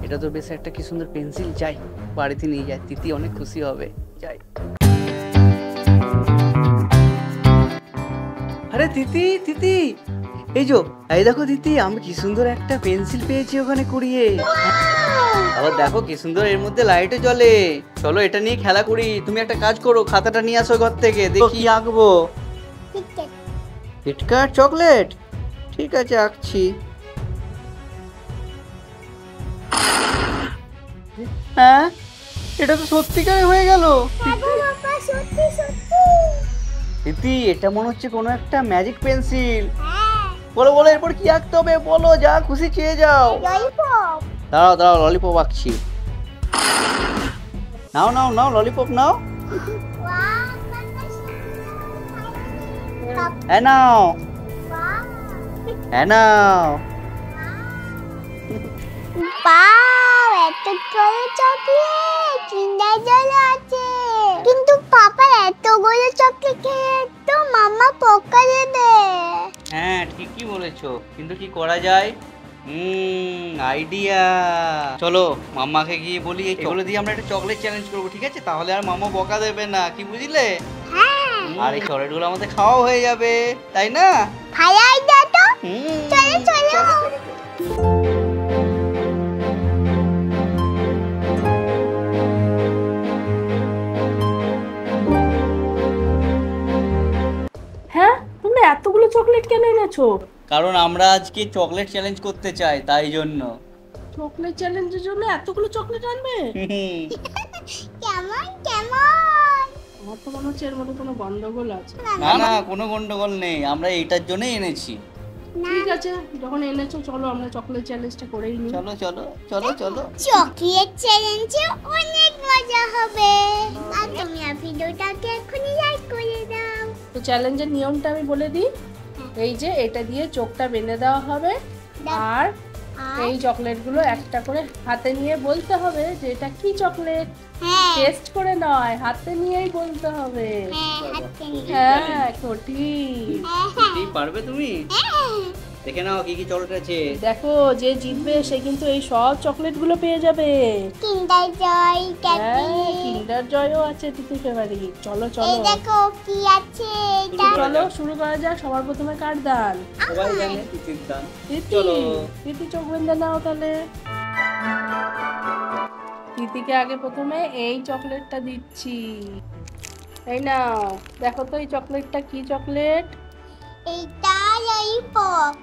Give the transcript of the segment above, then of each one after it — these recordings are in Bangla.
এটা তো বেশ একটা কি সুন্দর পেন্সিল, যাই বাড়িতে নিয়ে যাই, তিতি অনেক খুশি হবে। যাই। আরে তিতি তিতি, এই দেখো তিতি, আমি কি সুন্দর একটা পেন্সিল পেয়েছি ওখানে কুড়িয়ে। আবার দেখো কি সুন্দর এর মধ্যে লাইটও জ্বলে। চলো এটা নিয়ে খেলা করি। তুমি একটা কাজ করো, খাতাটা নিয়ে আসো ঘর থেকে, দেখি আঁকবো। কিটক্যাট চকলেট, ঠিক আছে আঁকছি। হ্যাঁ, এটা তো সত্যিকার হয়ে গেল। তিতি, এটা মনে হচ্ছে কোনো একটা ম্যাজিক পেন্সিল। বলো বলো, এরপর কি আঁকতে হবে বলো, যা খুশি চেয়ে যাও। দাঁড়াও দাঁড়াও, ললিপপ আঁকছি। নাও নাও নাও, ললিপপ নাও। হ্যাঁ নাও, হ্যাঁ নাও। কিন্তু পাপা এতগুলো চকলেট খেয়ে তো মামা পোকা দেবে। হ্যাঁ ঠিকই বলেছো, কিন্তু কি করা যায়? আইডিয়া। চলো মাম্মাকে গিয়ে বলি এগুলো দিয়ে আমরা একটা চকলেট চ্যালেঞ্জ করবো, ঠিক আছে? তাহলে আর মামা বকা দেবে না, কি বুঝলে? আর এই চকলেটগুলো আমাদের খাওয়া হয়ে যাবে, তাই না? ভালো আইডিয়া তো। চলো চলো। হ্যাঁ, তোমরা এতগুলো চকলেট কেন এনেছো? কারণ আমরা আজকে চকলেট চ্যালেঞ্জ করতে চাই, তাই জন্য। চকলেট চ্যালেঞ্জের জন্য এতগুলো চকলেট আনবে? কেমন কেমন? আমার তো মনে হচ্ছে এর মধ্যে কোনো গন্ডগোল আছে। না না, কোনো গন্ডগোল নেই, আমরা এইটার জন্যই এনেছি। ঠিক আছে, যখন এনেছো চলো আমরা চকলেট চ্যালেঞ্জটা করেই নিই। চলো চলো চলো চলো। চকলেট চ্যালেঞ্জে অনেক মজা হবে। আর তুমি এই ভিডিওটাকে এখনই লাইক করে দাও। তো চ্যালেঞ্জের নিয়মটা আমি বলে দিই। এই যে এটা দিয়ে চোখটা বেঁধে দেওয়া হবে, আর এই চকলেটগুলো একটা করে হাতে নিয়ে বলতে হবে যে এটা কি চকলেট। টেস্ট করে নয়, হাতে নিয়েই বলতে হবে। হ্যাঁ কঠিন। পারবে তুমি? দেখে নাও কি কি চকলেট আছে। দেখো, যে জিতবে সে কিন্তু এই সব চকলেটগুলো পেয়ে যাবে। কিন্ডার জয়, ক্যাডবেরি, কিন্ডার জয়ও আছে তিতির ফেভারিট। চলো চলো, এই দেখো কি আছে এটা। চলো শুরু করা যাক। সবার প্রথমে কার দান? সবাই জানে তিতির দান। চলো তিতি, চোখ বেঁধে নাও তাহলে। তিতিকে আগে প্রথমে এই চকলেটটা দিচ্ছি। এই নাও, দেখো তো এই চকলেটটা কি চকলেট? এটা ললিপপ।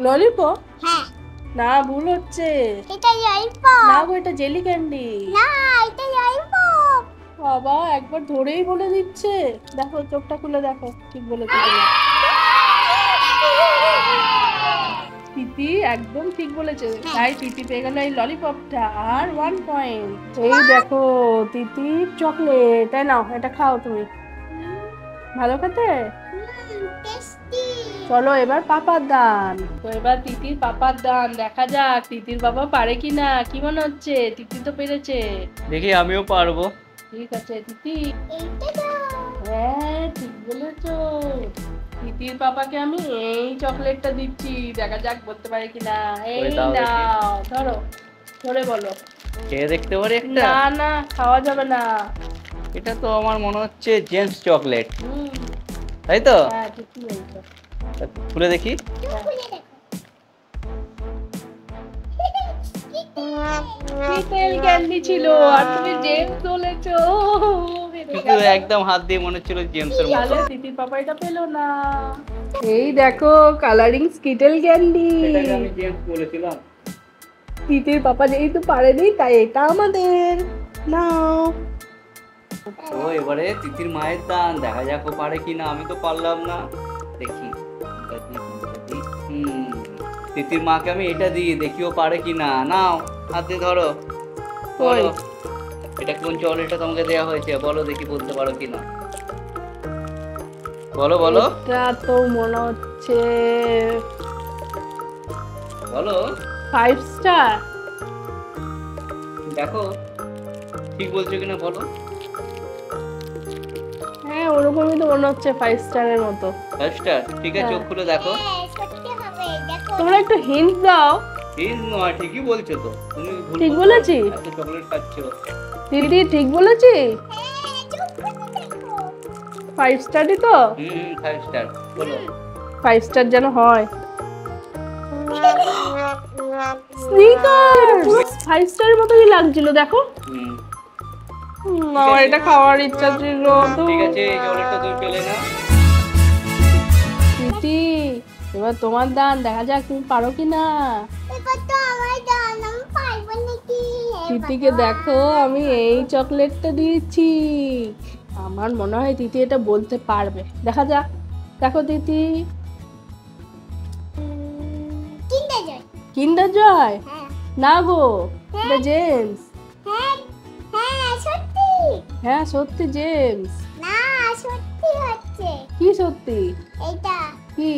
ললিপপ? হ্যাঁ। না, ভুল হচ্ছে। এটা ললিপপ না গো, এটা জেলি ক্যান্ডি। না, এটা ললিপপ। বাবা একবার ধরেই বলে দিচ্ছে। দেখো চোখটা খুলে দেখো, ঠিক বলেছে কিনা। তিতি একদম ঠিক বলেছে, তাই তিতি পেয়ে গেল এই ললিপপটা আর 1 পয়েন্ট। এই দেখো তিতি চকলেট, তাই নাও এটা খাও তুমি। ভালো খেতে? টেস্টি। চলো এবার পাপার দান। তো এবার তিতির পাপার দান, দেখা যাক তিতির বাবা পারে কিনা। কি মনে হচ্ছে? তিতি তো পেরেছে। দেখি আমিও পারবো। ঠিক আছে তিতি। এইটা দাও। হ্যাঁ ঠিক বলেছো। তিতির পাপাকে আমি এই চকলেটটা দিচ্ছি, দেখা যাক বলতে পারে কিনা। এই নাও, ধরো, ধরে বলো। খেয়ে দেখতে পারি একটা? না না, খাওয়া যাবে না। এটা তো আমার মনে হচ্ছে জেমস চকলেট, তাই তো? হ্যাঁ ঠিকই বলছো। খুলে দেখি। কিটেল ক্যান্ডি ছিল আর তুমি জেমস বলেছো। কিন্তু একদম হাত দিয়ে মনে হচ্ছিল জেমসের মতো। তাহলে তিতির পাপা এটা পেলো না। এই দেখো কালারিং স্কিটেল ক্যান্ডি। এটাকে আমি জেমস বলেছিলাম। তিতির পাপা যেহেতু পারেনি তাই এটা আমাদের। নাও। তো এবারে তিতির মায়ের দান, দেখা যাক ও পারে কিনা। আমি তো পারলাম না, দেখি। তিতির মাকে আমি এটা দিই, দেখি ও পারে কিনা। নাও হাতে ধরো, বলো এটা কোন চকলেটটা তোমাকে দেওয়া হয়েছে, বলো দেখি বলতে পারো কিনা। বলো বলো। এটা তো মনে হচ্ছে বলো 5 স্টার। দেখো ঠিক বলছো কিনা বলো। হ্যাঁ ওরকমই তো মনে হচ্ছে, 5 স্টারের মতো। 5 স্টার? ঠিক আছে, চোখ খুলে দেখো। সত্যি হবে, দেখো। তোমরা একটু হিন্ট দাও। চিজ নয়, ঠিকই বলছো তো তুমি। ভুল ঠিক বলছো। বলেছি? এত চকলেট খাচ্ছো। দিদি ঠিক বলেছি? হ্যাঁ, চুপ করে দেখো। 5 স্টারই তো? 5 স্টার বলো। 5 স্টার যেন হয়। স্নিকার্স পুরো 5 স্টারের মতোই লাগছিল দেখো। হুম, আমার এটা খাওয়ার ইচ্ছা ছিল তো। ঠিক আছে, এই চকলেটটা তুমি পেলে না। দিদি এবার তোমার দান, দেখা যাক তুমি পারো কি না। এবার তো আমার দান, আমি পারবো নাকি? তিতিকে দেখো আমি এই চকলেটটা দিয়েছি, আমার মনে হয় তিতি এটা বলতে পারবে, দেখা যাক। দেখো তিতি। কিন্ডার জয়। কিন্ডার জয়? হ্যাঁ না গো, এটা জেমস। হ্যাঁ হ্যাঁ, সত্যি। হ্যাঁ সত্যি জেমস। না, সত্যি হচ্ছে কি সত্যি? এইটা কি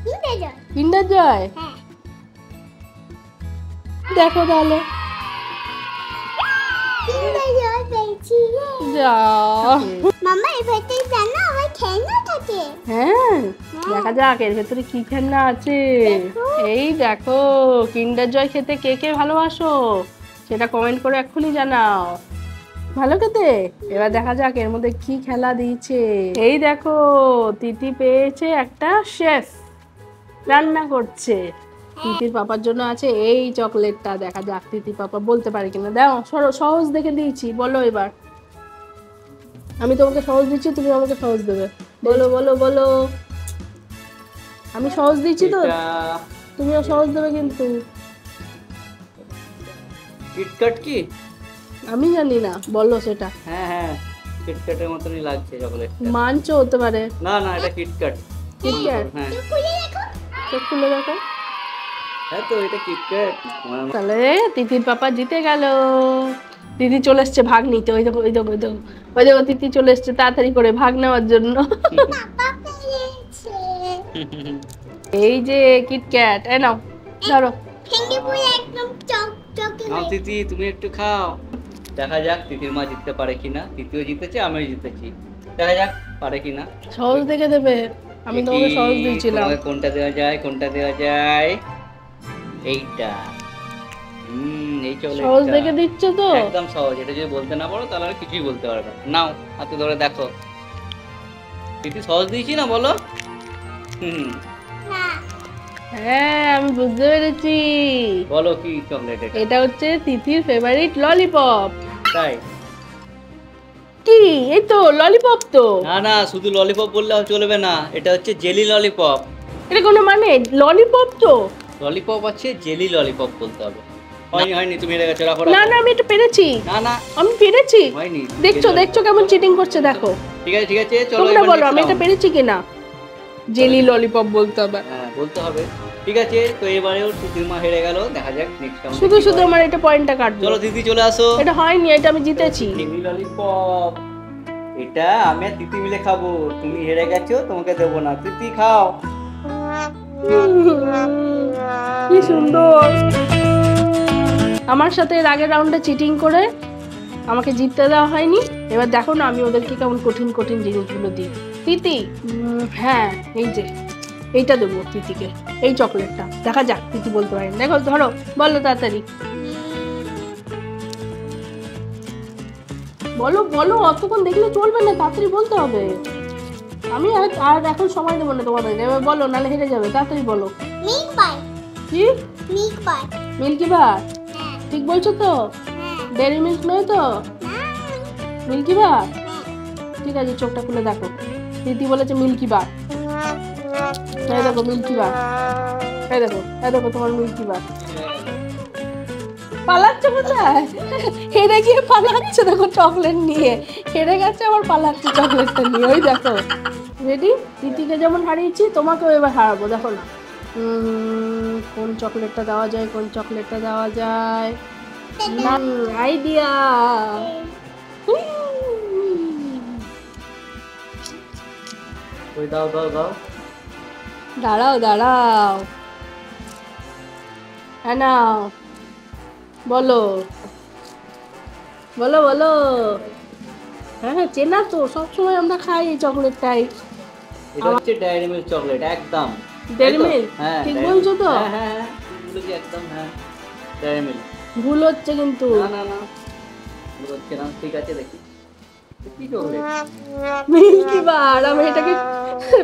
কিন্ডার জয়। কিন্ডার জয়? হ্যাঁ, দেখো তাহলে। কিন্ডার জয় পেয়েছি। যা। মামা, এর ভেতরে জানো আমার খেলনা থাকে। হ্যাঁ দেখা যাক এর ভেতরে কি খেলনা আছে। দেখো। এই দেখো, কিন্ডার জয় খেতে কে কে ভালোবাসো সেটা কমেন্ট করে এক্ষুনি জানাও। ভালো খেতে? এবার দেখা যাক এর মধ্যে কি খেলা দিয়েছে। এই দেখো, তিতি পেয়েছে একটা শেফ, রান্না করছে। তিতির পাপার জন্য আছে এই চকলেটটা, দেখা যাক তিতির পাপা বলতে পারে কিনা। দাও, সহজ দেখে দিয়েছি, বলো এবার। আমি তোমাকে সহজ দিচ্ছি, তুমি আমাকে সহজ দেবে। বলো বলো বলো। আমি সহজ দিচ্ছি তো, এটা তুমিও সহজ দেবে কিন্তু। কিটক্যাট কি? আমি জানি না, বলো সেটা। হ্যাঁ হ্যাঁ, কিটক্যাটের মতনই লাগছে চকলেট। মানচো হতে পারে। না না, এটা কিটক্যাট। কিটক্যাট? হ্যাঁ খুলে দেখো। চোখ খুলে দেখো। হ্যাঁ, তো এটা কিটক্যাট। তাহলে তিতির পাপা জিতে গেল। দিদি চলে এসছে ভাগ নিতে, ওই দেখো ওই দেখো ওই দেখো ওই দেখো, তিতি চলে এসছে তাড়াতাড়ি করে ভাগ নেওয়ার জন্য। পাপা পেয়েছে। এই যে কিটক্যাট, এ নাও ধরো। ভেঙে পুরো একদম চকচকে নাও হয়ে তিতি, তুমি একটু খাও। দেখা যাক তিতির মা জিততে পারে কিনা। তিতিও জিতেছে, আমিও জিতেছি। দেখা যাক পারে কিনা। সহজ দেখে দেবে, আমি তোমাকে সহজ দিয়েছিলাম। তোমাকে কোনটা দেওয়া যায়, কোনটা দেওয়া যায়? এইটা। এই চকলেটটা সহজ দেখে দিচ্ছ তো? একদম সহজ। এটা যদি বলতে না পারো তাহলে আর কিছুই বলতে পারবে না। নাও হাতে ধরে দেখো। তিতি সহজ দিয়েছি না, বলো? হুম, না। হ্যাঁ আমি বুঝতে পেরেছি, বলো কি চকলেট এটা? এটা হচ্ছে তিতির ফেভারিট ললিপপ। তাই? কি? এই তো ললিপপ তো। না না, শুধু ললিপপ বললে চলবে না, এটা হচ্ছে জেলি ললিপপ। এটা কোনো মানে? ললিপপ তো। ললিপপ আছে, জেলি ললিপপ বলতে হবে। হয়নি হয়নি, তুমি হেরে গেছো। রাখো না রাখো। না, আমি এটা পেরেছি, না না, আমি পেরেছি। হয়নি। দেখছো জেলি দেখছো কেমন চিটিং করছে, দেখো। ঠিক আছে ঠিক আছে, চলো তোমরা এবার বলো next আমি এটা round। পেরেছি কিনা। জেলি ললিপপ বলতে হবে। হ্যাঁ, বলতে হবে। ঠিক আছে, তো এবারেও তিতির মা হেরে গেল। দেখা যাক নেক্সট রাউন্ডে শুধু শুধু আমার এটা পয়েন্টটা কাটবে। চলো দিদি চলে আসো। এটা হয়নি, এটা আমি জিতেছি। জেলি ললিপপ এটা আমি আর তিতি মিলে খাবো। তুমি হেরে গেছো, তোমাকে দেবো না। তিতি খাও। কি সুন্দর। আমার সাথে এর আগের রাউন্ডে চিটিং করে আমাকে জিততে দেওয়া হয়নি। এবার দেখো না আমি ওদেরকে কেমন কঠিন কঠিন জিনিসগুলো দিই। তিতি, হ্যাঁ এই যে এইটা দেবো তিতিকে, এই চকলেটটা। দেখা যাক তিতি বলতে পারেন। দেখো ধরো, বলো তাড়াতাড়ি বলো বলো, অতক্ষণ দেখলে চলবে না, তাড়াতাড়ি বলতে হবে। আমি আর এখন সময় দেবো না তোমাদের, এবার বলো নাহলে হেরে যাবে। তাড়াতাড়ি বলো। Milk bar. কি? Milk bar. Milky bar? হ্যাঁ ঠিক বলছো তো? হ্যাঁ। ডেয়ারি মিল্ক নয় তো? না। Milky bar? হ্যাঁ। ঠিক আছে, চোখটা খুলে দেখো। দিদি বলেছে মিল্কি বার। এই দেখো মিল্কি বার, এই দেখো এই দেখো তোমার মিল্কি বার। পালাচ্ছে কোথায়? হেরে গিয়ে পালাচ্ছে, দেখো চকলেট নিয়ে হেরে গেছে, আবার পালাচ্ছে চকলেটটা নিয়ে। ওই দেখো। রেডি? দিদিকে যেমন হারিয়েছি তোমাকেও এবার হারাবো, দেখো না। কোন চকলেটটা দেওয়া যায়, কোন চকলেটটা দেওয়া যায়? আইডিয়া। ওই দাও দাও দাও। দাঁড়াও দাঁড়াও, হ্যাঁ নাও, বলো বলো বলো। হ্যাঁ হ্যাঁ, চেনা তো, সবসময় আমরা খাই এই চকলেটটাই। এটা হচ্ছে ডেয়ারি মিল্ক চকলেট, একদম। Dairy milk? হ্যাঁ, ঠিক Dairy বলছো Milk। তো? হ্যাঁ হ্যাঁ হ্যাঁ, বলেছি একদম, হ্যাঁ ডেয়ারি মিল্ক। ভুল হচ্ছে কিন্তু। না না না, ভুল হচ্ছে না, ঠিক আছে দেখি কি চকলেট। মিল্কি বার, আমি এটাকে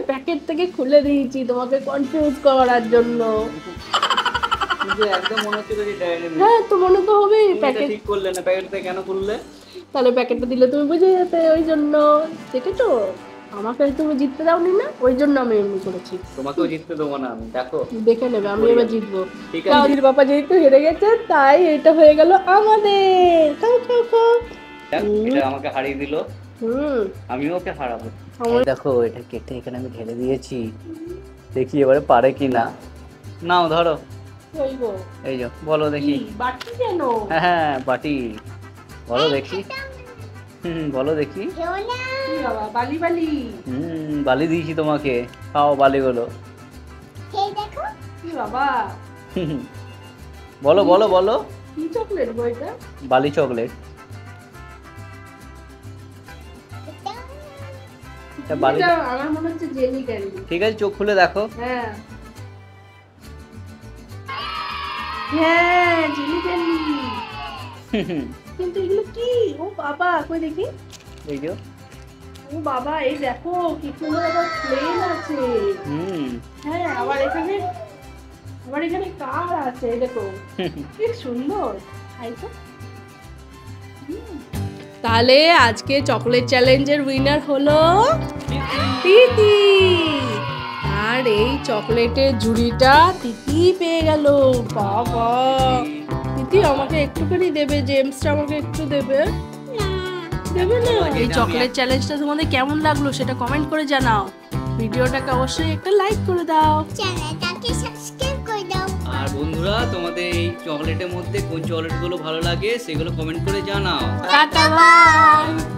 প্যাকেট থেকে খুলে দিয়েছি তোমাকে কনফিউজ করার জন্য। কিন্তু একদম মনে হচ্ছিল যে ডেয়ারি মিল্ক। হ্যাঁ তো মনে তো হবেই তুমি এটা প্যাকেট। ঠিক করলে না, প্যাকেটটা কেন খুললে? তাহলে প্যাকেটটা দিলে তুমি বুঝে যেতে, ওই জন্য। দেখেছো, আমাকে তুমি জিততে দাওনি না, ওই জন্য আমি এমনি করেছি। তোমাকেও জিততে দেবো না আমি, দেখো। দেখে নেবে, আমি এবার জিতবো। ঠিক আছে। কাউজির বাবা যেহেতু হেরে গেছে, তাই এটা হয়ে গেল আমাদের। খাও খাও খাও। এটা আমাকে হারিয়ে দিল, হুম। আমিও ওকে হারাবো। আমার- দেখো এটা কেটে এখানে আমি ঢেলে দিয়েছি, দেখি এবারে পারে কি না। নাও ধরো, ওই গো। এই যে বলো দেখি। কি, বাটি কেন? হ্যাঁ হ্যাঁ বাটি, বলো দেখি। বলো দেখি। খেও না। কি বাবা, বালি বালি। বালি দিয়েছি তোমাকে, খাও বালিগুলো। খেয়ে দেখো। কি বাবা, বলো বলো বলো। কি চকলেট গো এটা? বালি চকলেট। এটা বালি। এটা আমার মনে হচ্ছে জেলি ক্যান্ডি। ঠিক আছে, চোখ খুলে দেখো। হ্যাঁ হ্যাঁ, জেলি ক্যান্ডি। কিন্তু এগুলো কি? ও বাবা, কই দেখি। এই যে। ও বাবা, এই দেখো কি সুন্দর আবার প্লেন আছে। হ্যাঁ, আবার এখানে কার আছে, এই দেখো কি সুন্দর। খাই তো। তাহলে আজকে চকলেট চ্যালেঞ্জের উইনার হলো তিতি। আর এই চকলেটের ঝুড়িটা তিতি পেয়ে গেল। বাবা, তিতি আমাকে একটুখানি দেবে, জেমসটা আমাকে একটু দেবে। দেবে না? এই চকলেট চ্যালেঞ্জটা তোমাদের কেমন লাগলো সেটা কমেন্ট করে জানাও। ভিডিওটাকে অবশ্যই একটা লাইক করে দাও। চ্যানেলটাকে সাবস্ক্রাইব করে দাও। আর বন্ধুরা, তোমাদের এই চকলেটের মধ্যে কোন চকলেটগুলো ভালো লাগে সেগুলো কমেন্ট করে জানাও। Tata bye.